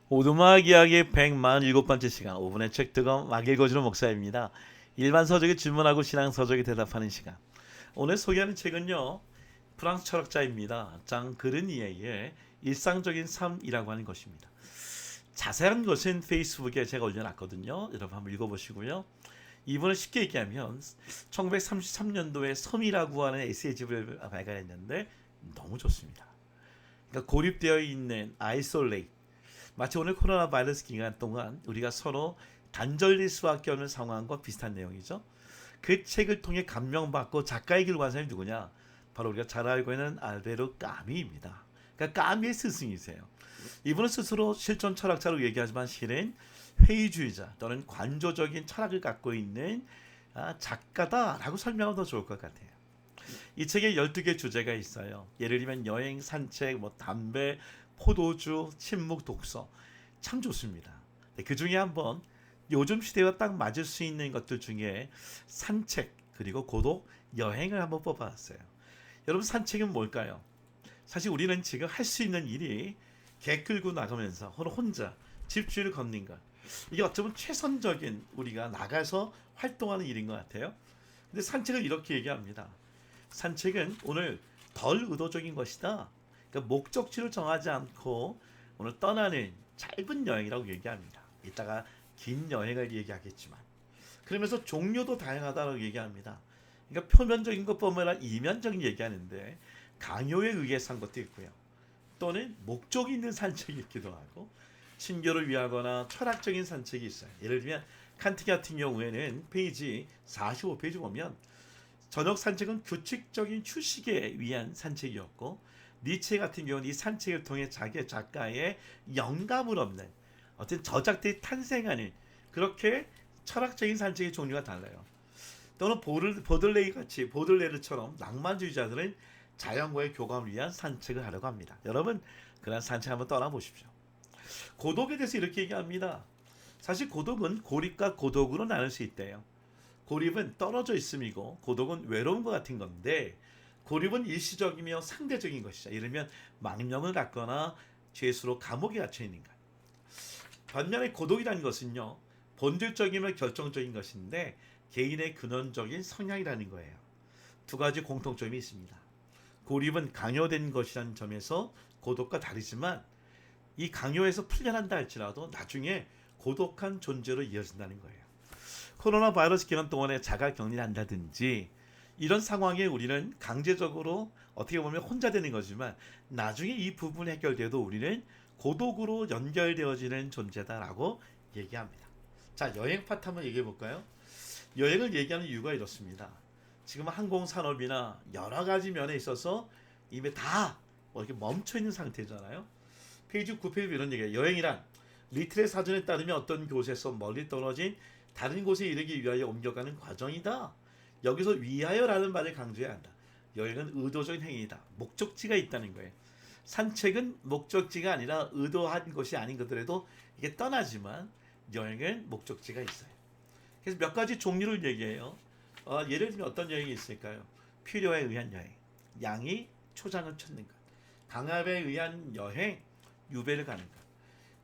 오두막 이야기 147번째 시간 5분의 책 득엄 막 읽어주는 목사입니다. 일반 서적에 질문하고 신앙 서적에 대답하는 시간. 오늘 소개하는 책은요. 프랑스 철학자입니다. 장 그르니에의 일상적인 삶이라고 하는 것입니다. 자세한 것은 페이스북에 제가 올려놨거든요. 여러분 한번 읽어보시고요. 이분은 쉽게 얘기하면 1933년도에 섬이라고 하는 에세이집을 발간했는데 너무 좋습니다. 그러니까 고립되어 있는 아이솔레이트, 마치 오늘 코로나 바이러스 기간 동안 우리가 서로 단절될 수밖에 없는 상황과 비슷한 내용이죠. 그 책을 통해 감명받고 작가의 길을 간 사람이 누구냐? 바로 우리가 잘 알고 있는 알베르 까미입니다. 그러니까 까미의 스승이세요. 이분은 스스로 실존 철학자로 얘기하지만 실은 회의주의자 또는 관조적인 철학을 갖고 있는 작가다라고 설명하면 더 좋을 것 같아요. 이 책에 12개 주제가 있어요. 예를 들면 여행, 산책, 담배, 포도주, 침묵, 독서. 참 좋습니다. 그 중에 한번 요즘 시대와 딱 맞을 수 있는 것들 중에 산책, 그리고 고독, 여행을 한번 뽑아봤어요. 여러분 산책은 뭘까요? 사실 우리는 지금 할 수 있는 일이 개 끌고 나가면서 혼자 집주를 걷는 것. 이게 어쩌면 최선적인 우리가 나가서 활동하는 일인 것 같아요. 근데 산책을 이렇게 얘기합니다. 산책은 오늘 덜 의도적인 것이다. 그러니까 목적지를 정하지 않고 오늘 떠나는 짧은 여행이라고 얘기합니다. 이따가 긴 여행을 얘기하겠지만 그러면서 종류도 다양하다고 얘기합니다. 그러니까 표면적인 것뿐만 아니라 이면적인 얘기하는데 강요에 의해서 한 것도 있고요. 또는 목적이 있는 산책이 있기도 하고 친교를 위하거나 철학적인 산책이 있어요. 예를 들면 칸트 같은 경우에는 페이지 45페이지 보면 저녁 산책은 규칙적인 휴식에 위한 산책이었고 니체 같은 경우는 이 산책을 통해 자기 작가의 영감을 얻는 어떤 저작들이 탄생하는 그렇게 철학적인 산책의 종류가 달라요. 또는 보들레이 같이 보들레르처럼 낭만주의자들은 자연과의 교감을 위한 산책을 하려고 합니다. 여러분 그런 산책 한번 떠나보십시오. 고독에 대해서 이렇게 얘기합니다. 사실 고독은 고립과 고독으로 나눌 수 있대요. 고립은 떨어져 있음이고 고독은 외로운 것 같은 건데 고립은 일시적이며 상대적인 것이죠. 예를 들면 망령을 갖거나 죄수로 감옥에 갇혀 있는 것. 반면에 고독이라는 것은요. 본질적이며 결정적인 것인데 개인의 근원적인 성향이라는 거예요. 두 가지 공통점이 있습니다. 고립은 강요된 것이라는 점에서 고독과 다르지만 이 강요에서 풀려난다 할지라도 나중에 고독한 존재로 이어진다는 거예요. 코로나 바이러스 기간 동안에 자가 격리를 한다든지 이런 상황에 우리는 강제적으로 어떻게 보면 혼자 되는 거지만 나중에 이 부분이 해결돼도 우리는 고독으로 연결되어지는 존재다라고 얘기합니다. 자, 여행 파트 한번 얘기해 볼까요? 여행을 얘기하는 이유가 이렇습니다. 지금 항공산업이나 여러 가지 면에 있어서 이미 다 이렇게 멈춰 있는 상태잖아요. 페이지 9페이지 이런 얘기예요. 여행이란 리틀의 사전에 따르면 어떤 곳에서 멀리 떨어진 다른 곳에 이르기 위하여 옮겨가는 과정이다. 여기서 위하여라는 말을 강조해야 한다. 여행은 의도적인 행위이다. 목적지가 있다는 거예요. 산책은 목적지가 아니라 의도한 것이 아닌 것들에도 이게 떠나지만 여행은 목적지가 있어요. 그래서 몇 가지 종류를 얘기해요. 예를 들면 어떤 여행이 있을까요? 필요에 의한 여행, 양이 초장을 찾는 것, 강압에 의한 여행, 유배를 가는 것,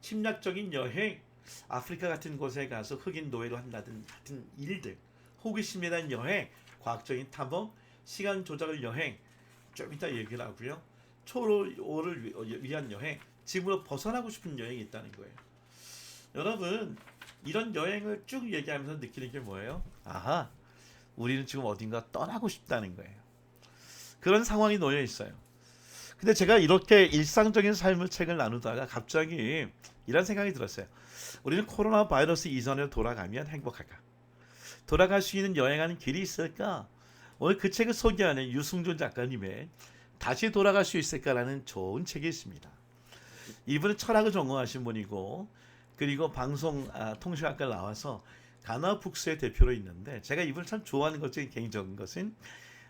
침략적인 여행, 아프리카 같은 곳에 가서 흑인 노예로 한다든 같은 일들, 호기심에 대한 여행, 과학적인 탐험, 시간 조작을 여행, 좀 이따 얘기를 하고요. 초월을 위한 여행, 집으로 벗어나고 싶은 여행이 있다는 거예요. 여러분 이런 여행을 쭉 얘기하면서 느끼는 게 뭐예요? 아하, 우리는 지금 어딘가 떠나고 싶다는 거예요. 그런 상황이 놓여 있어요. 근데 제가 이렇게 일상적인 삶을 책을 나누다가 갑자기 이런 생각이 들었어요. 우리는 코로나 바이러스 이전으로 돌아가면 행복할까? 돌아갈 수 있는 여행하는 길이 있을까? 오늘 그 책을 소개하는 유승준 작가님의 다시 돌아갈 수 있을까라는 좋은 책이 있습니다. 이분은 철학을 전공하신 분이고 그리고 방송 통신학과 나와서 가나북스의 대표로 있는데 제가 이분을 참 좋아하는 것 중에 개인적인 것은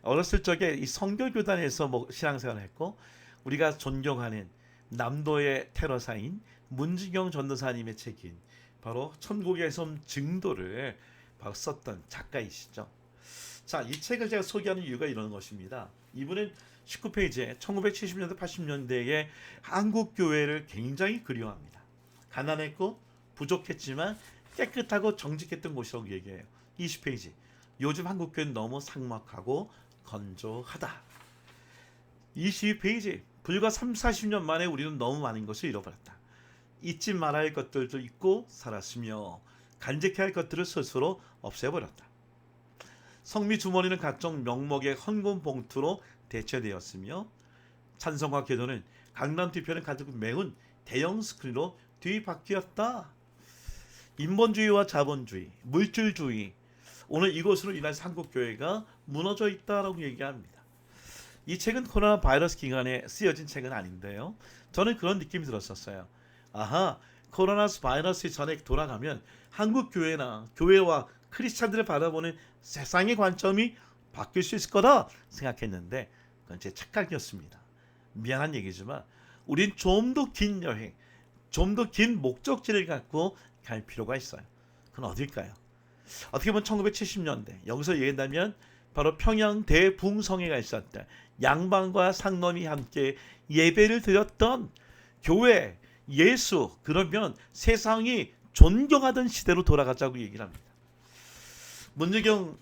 어렸을 적에 이 성결교단에서 신앙생활을 했고 우리가 존경하는 남도의 테러사인 문지경 전도사님의 책인 바로 천국의 섬 증도를 바로 썼던 작가이시죠. 자, 이 책을 제가 소개하는 이유가 이런 것입니다. 이분은 19페이지에 1970년대 80년대의 한국 교회를 굉장히 그리워합니다. 가난했고 부족했지만 깨끗하고 정직했던 곳이라고 얘기해요. 20페이지. 요즘 한국교회는 너무 삭막하고 건조하다. 22페이지. 불과 3, 40년 만에 우리는 너무 많은 것을 잃어버렸다. 잊지 말아야 할 것들도 잊고 살았으며 간직해야 할 것들을 스스로 없애버렸다. 성미 주머니는 각종 명목의 헌금 봉투로 대체되었으며 찬송과 기도는 강남 뒤편에 가득 메운 대형 스크린으로 뒤바뀌었다. 인본주의와 자본주의, 물질주의, 오늘 이것으로 인해서 한국교회가 무너져 있다라고 얘기합니다. 이 책은 코로나 바이러스 기간에 쓰여진 책은 아닌데요. 저는 그런 느낌이 들었었어요. 아하, 코로나 바이러스 전에 돌아가면 한국교회나 교회와 크리스찬들을 바라보는 세상의 관점이 바뀔 수 있을 거다 생각했는데 그건 제 착각이었습니다. 미안한 얘기지만 우린 좀 더 긴 여행, 좀 더 긴 목적지를 갖고 갈 필요가 있어요. 그건 어딜까요? 어떻게 보면 1970년대 여기서 얘기한다면 바로 평양 대붕성회가 있었다. 양반과 상놈이 함께 예배를 드렸던 교회, 예수, 그러면 세상이 존경하던 시대로 돌아가자고 얘기를 합니다. 문재경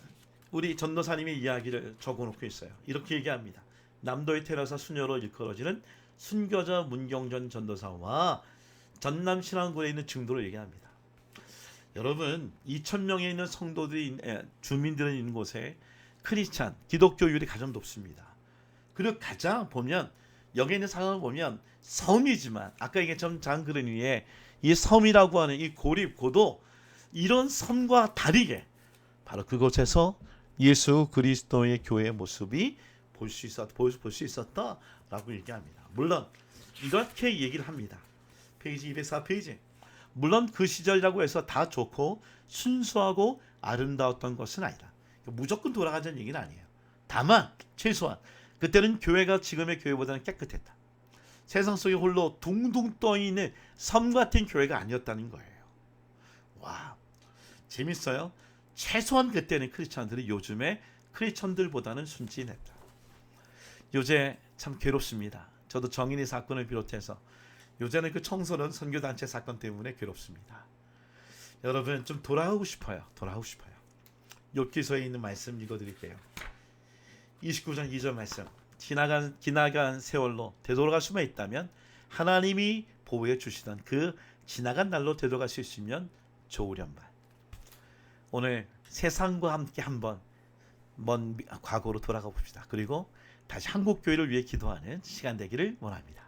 우리 전도사님의 이야기를 적어놓고 있어요. 이렇게 얘기합니다. 남도의 테라사 수녀로 일컬어지는 순교자 문경전 전도사와 전남 신안군에 있는 증도를 얘기합니다. 여러분 2,000명에 있는 성도들이 주민들이 있는 곳에 크리스찬 기독교율이 가장 높습니다. 그리고 가장 보면 여기 있는 상황을 보면 섬이지만 아까 얘기했던 장그런 위에 이 섬이라고 하는 이 고립고도 이런 섬과 다르게 바로 그곳에서 예수 그리스도의 교회의 모습이 볼 수 있었다라고 얘기합니다. 물론 이렇게 얘기를 합니다. 페이지 204페이지. 물론 그 시절이라고 해서 다 좋고 순수하고 아름다웠던 것은 아니다. 무조건 돌아가자는 얘기는 아니에요. 다만 최소한 그때는 교회가 지금의 교회보다는 깨끗했다. 세상 속에 홀로 둥둥 떠있는 섬 같은 교회가 아니었다는 거예요. 와, 재밌어요. 최소한 그때는 크리스천들이 요즘의 크리스천들보다는 순진했다. 요새 참 괴롭습니다. 저도 정인이 사건을 비롯해서 요새는 그 청소년 선교단체 사건 때문에 괴롭습니다. 여러분 좀 돌아오고 싶어요. 욥기서에 있는 말씀 읽어드릴게요. 29장 2절 말씀. 지나간 세월로 되돌아갈 수만 있다면 하나님이 보호해 주시던 그 지나간 날로 되돌아갈 수 있으면 좋으련만. 오늘 세상과 함께 한번 먼 과거로 돌아가 봅시다. 그리고 다시 한국 교회를 위해 기도하는 시간 되기를 원합니다.